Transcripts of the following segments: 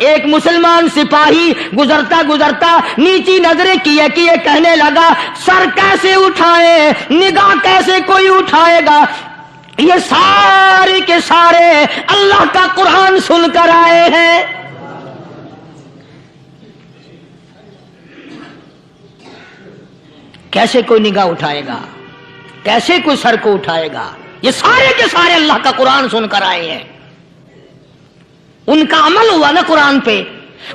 ایک مسلمان سپاہی گزرتا گزرتا نیچی نظریں کیے کیے کہنے لگا سر کیسے اٹھائے, نگاہ کیسے کوئی اٹھائے گا, یہ سارے کے سارے اللہ کا قرآن سن کر آئے ہیں. کیسے کوئی نگاہ اٹھائے گا, کیسے کوئی سر کو اٹھائے گا, یہ سارے کے سارے اللہ کا قرآن سن کر آئے ہیں. ان کا عمل ہوا نا قرآن پہ,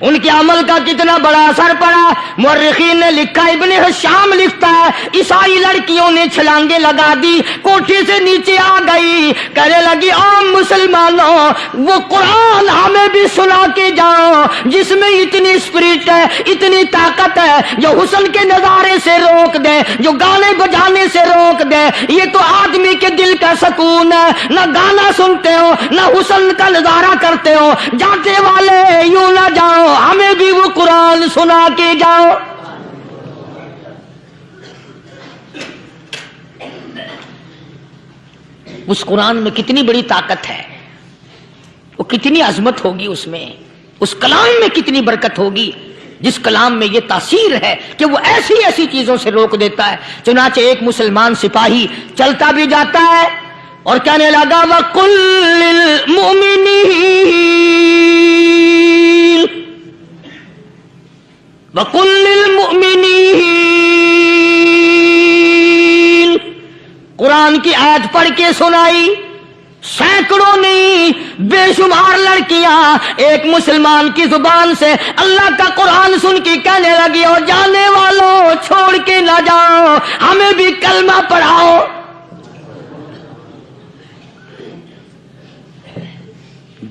ان کے عمل کا کتنا بڑا اثر پڑا. مورخین نے لکھا, ابن حشام لکھتا ہے عیسائی لڑکیوں نے چھلانگیں لگا دی, کوٹھی سے نیچے آ گئی, کہنے لگی عام مسلمانوں وہ قرآن ہمیں بھی سنا کے جاؤ جس میں اتنی اسپرٹ ہے, اتنی طاقت ہے, جو حسن کے نظارے سے روک دے, جو گانے بجانے سے روک دے. یہ تو آدمی کے دل کا سکون ہے, نہ گانا سنتے ہو نہ حسن کا نظارہ کرتے ہو, جاتے والے یوں نہ جاؤ, ہمیں بھی وہ قرآن سنا کے جاؤ. اس قرآن میں کتنی بڑی طاقت ہے, وہ کتنی عظمت ہوگی اس میں, اس کلام میں کتنی برکت ہوگی, جس کلام میں یہ تاثیر ہے کہ وہ ایسی ایسی چیزوں سے روک دیتا ہے. چنانچہ ایک مسلمان سپاہی چلتا بھی جاتا ہے اور کہنے لگا وَقُلْ لِلْمُؤْمِنِينَ وَقُلْ لِلْمُؤْمِنِينَ, قرآن کی آیت پڑھ کے سنائی. سینکڑوں نہیں بے شمار لڑکیاں ایک مسلمان کی زبان سے اللہ کا قرآن سن کے کہنے لگی اور جانے والوں چھوڑ کے نہ جاؤ, ہمیں بھی کلمہ پڑھاؤ.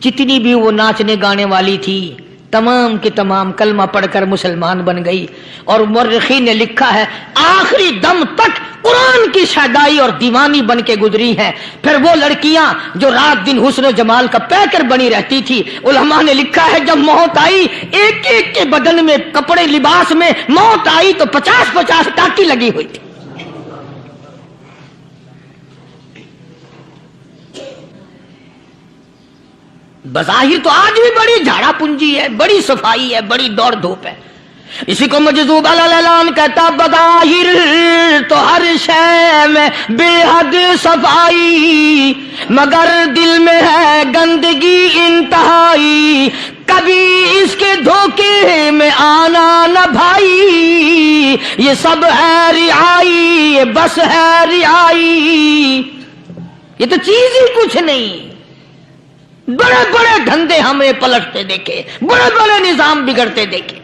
جتنی بھی وہ ناچنے گانے والی تھی تمام کی تمام کلمہ پڑھ کر مسلمان بن گئی. اور مورخین نے لکھا ہے آخری دم تک قرآن کی شیدائی اور دیوانی بن کے گزری ہیں. پھر وہ لڑکیاں جو رات دن حسن و جمال کا پیکر بنی رہتی تھی, علماء نے لکھا ہے جب موت آئی ایک ایک کے بدن میں کپڑے لباس میں موت آئی تو 50-50 ٹاکی لگی ہوئی تھی. بظاہر تو آج بھی بڑی جھاڑا پنجی ہے, بڑی صفائی ہے, بڑی دوڑ دھوپ ہے. اسی کو مجذوب الاعلان کہتا بظاہر تو ہر شے میں بے حد صفائی, مگر دل میں ہے گندگی انتہائی, کبھی اس کے دھوکے میں آنا نہ بھائی, یہ سب ہے رعائی, یہ بس ہے رعائی. یہ تو چیز ہی کچھ نہیں. بڑے بڑے دھندے ہمیں پلٹتے دیکھے, بڑے بڑے نظام بگڑتے دیکھے.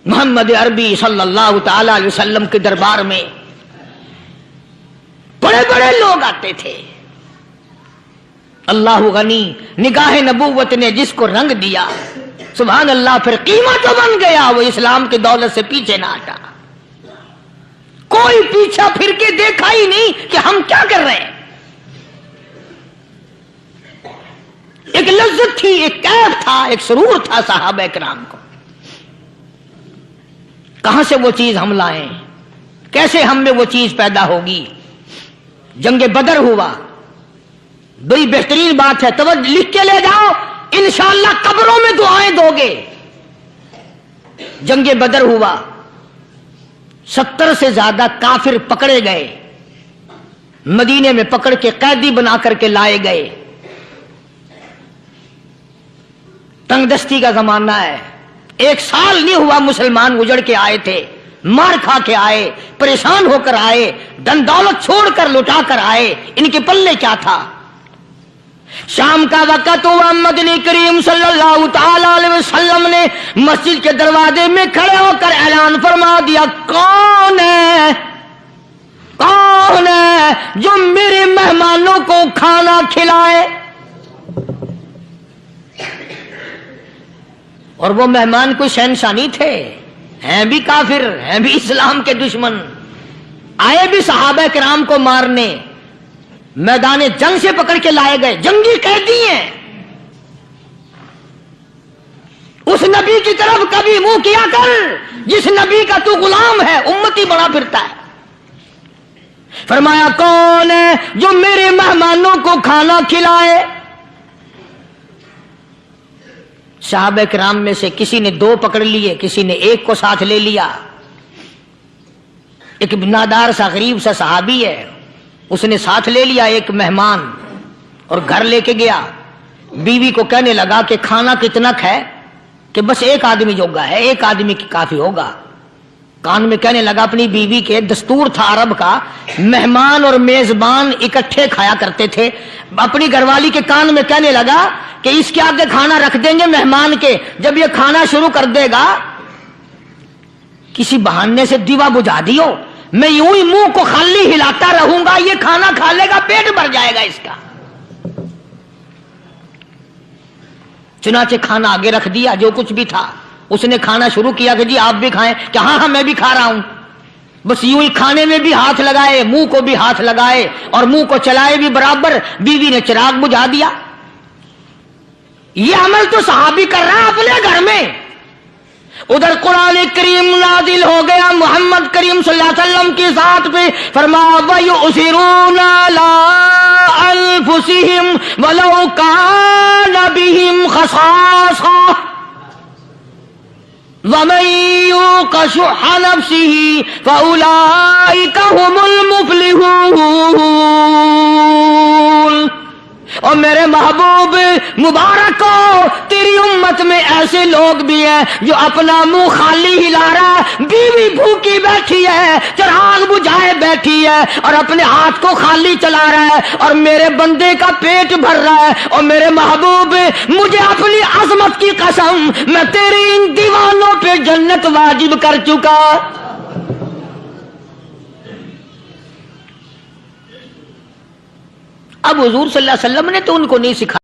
محمد عربی صلی اللہ تعالی علیہ وسلم کے دربار میں بڑے بڑے لوگ آتے تھے. اللہ غنی, نگاہ نبوت نے جس کو رنگ دیا سبحان اللہ, پھر قیمت تو بن گیا, وہ اسلام کی دولت سے پیچھے نہ ہٹا. کوئی پیچھا پھر کے دیکھا ہی نہیں کہ ہم کیا کر رہے ہیں. ایک لذت تھی, ایک کیف تھا, ایک سرور تھا صحابہ کرام کو. کہاں سے وہ چیز ہم لائیں, کیسے ہم میں وہ چیز پیدا ہوگی. جنگ بدر ہوا, بڑی بہترین بات ہے, توجہ لکھ کے لے جاؤ, انشاءاللہ قبروں میں دعائیں دو گے. جنگ بدر ہوا, 70 سے زیادہ کافر پکڑے گئے, مدینے میں پکڑ کے قیدی بنا کر کے لائے گئے. تنگ دستی کا زمانہ ہے, 1 سال نہیں ہوا مسلمان اجڑ کے آئے تھے, مار کھا کے آئے, پریشان ہو کر آئے, دن دولت چھوڑ کر لٹا کر آئے. ان کے پلے کیا تھا. شام کا وقت ہوا, مدنی کریم صلی اللہ تعالی علیہ وسلم نے مسجد کے دروازے میں کھڑے ہو کر اعلان فرما دیا کون ہے جو میرے مہمانوں کو کھانا کھلائے. اور وہ مہمان کوئی شہنشاہ نہیں تھے, ہیں بھی کافر, ہیں بھی اسلام کے دشمن, آئے بھی صحابہ کرام کو مارنے, میدان جنگ سے پکڑ کے لائے گئے, جنگی قیدی ہیں. اس نبی کی طرف کبھی منہ کیا کر جس نبی کا تو غلام ہے, امتی بنا پھرتا ہے. فرمایا کون ہے جو میرے مہمانوں کو کھانا کھلائے. صحابہ کرام میں سے کسی نے 2 پکڑ لیے، کسی نے 1 کو ساتھ لے لیا۔ ایک بنادار سا غریب سا صحابی ہے، اس نے ساتھ لے لیا ایک مہمان اور گھر لے کے گیا۔ بیوی کو کہنے لگا کہ کھانا کتنا ہے، کہ بس 1 آدمی جوگا ہے، 1 آدمی کی کافی ہوگا۔ کان میں کہنے لگا اپنی بیوی کے، دستور تھا عرب کا، مہمان اور میزبان اکٹھے کھایا کرتے تھے۔ اپنی گھر والی کے کان میں کہنے لگا کہ اس کے آگے کھانا رکھ دیں گے مہمان کے، جب یہ کھانا شروع کر دے گا کسی بہانے سے دیوا بجھا دیو، میں یوں ہی منہ کو خالی ہلاتا رہوں گا، یہ کھانا کھا لے گا، پیٹ بھر جائے گا اس کا۔ چنانچہ کھانا آگے رکھ دیا، جو کچھ بھی تھا۔ اس نے کھانا شروع کیا کہ جی آپ بھی کھائیں، کہ ہاں میں بھی کھا رہا ہوں۔ بس یوں ہی کھانے میں بھی ہاتھ لگائے، منہ کو بھی ہاتھ لگائے اور منہ کو چلائے بھی برابر۔ بیوی نے چراغ بجھا دیا۔ یہ عمل تو صحابی کر رہا ہے اپنے گھر میں۔ ادھر قرآن کریم نازل ہو گیا محمد کریم صلی اللہ علیہ وسلم کی ذات پہ، فرمایا وَيُؤْثِرُونَ عَلَىٰ أَنفُسِهِمْ وَلَوْ كَانَ بِهِمْ خَصَاصَةٌ وَمَن يُوقَ شُحَّ نَفْسِهِ فَأُولَٰئِكَ هُمُ الْمُفْلِحُونَ۔ اور میرے محبوب مبارک کو، تیری امت میں ایسے لوگ بھی ہیں جو اپنا منہ خالی ہلا رہا ہے، بیوی بھوکی بیٹھی ہے، چراغ بجھائے بیٹھی ہے اور اپنے ہاتھ کو خالی چلا رہا ہے، اور میرے بندے کا پیٹ بھر رہا ہے۔ اور میرے محبوب مجھے اپنی عظمت کی قسم، میں تیرے ان دیوانوں پہ جنت واجب کر چکا۔ اب حضور صلی اللہ علیہ وسلم نے تو ان کو نہیں سکھایا۔